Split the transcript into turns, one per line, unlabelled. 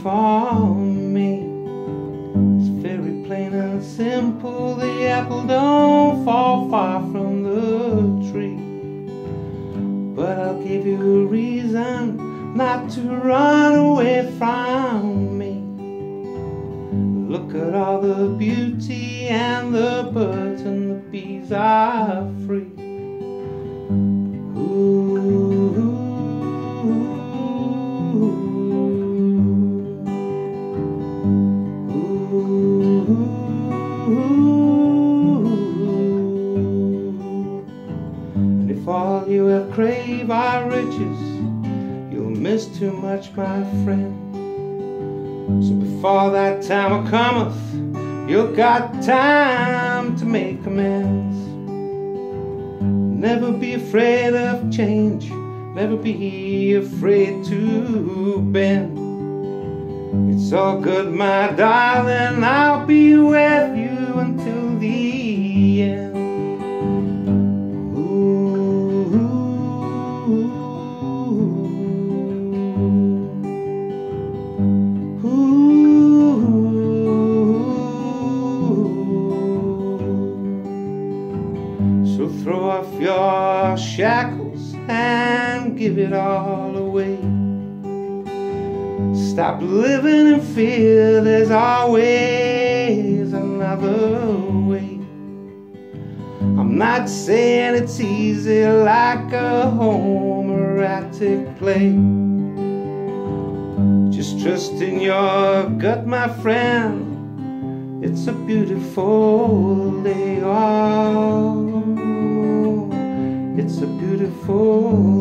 for me. It's very plain and simple. The apple don't fall far from the tree. But I'll give you a reason not to run away from me. Look at all the beauty, and the birds and the bees are free. And if all you have crave are riches, you'll miss too much, my friend. So before that time cometh, you've got time to make amends. Never be afraid of change, never be afraid to bend. It's all good, my darling, I'll be with you until the end. So throw off your shackles and give it all away. Stop living in fear, there's always another way. I'm not saying it's easy like a Homeric play. Just trust in your gut, my friend, it's a beautiful day. Oh, it's a beautiful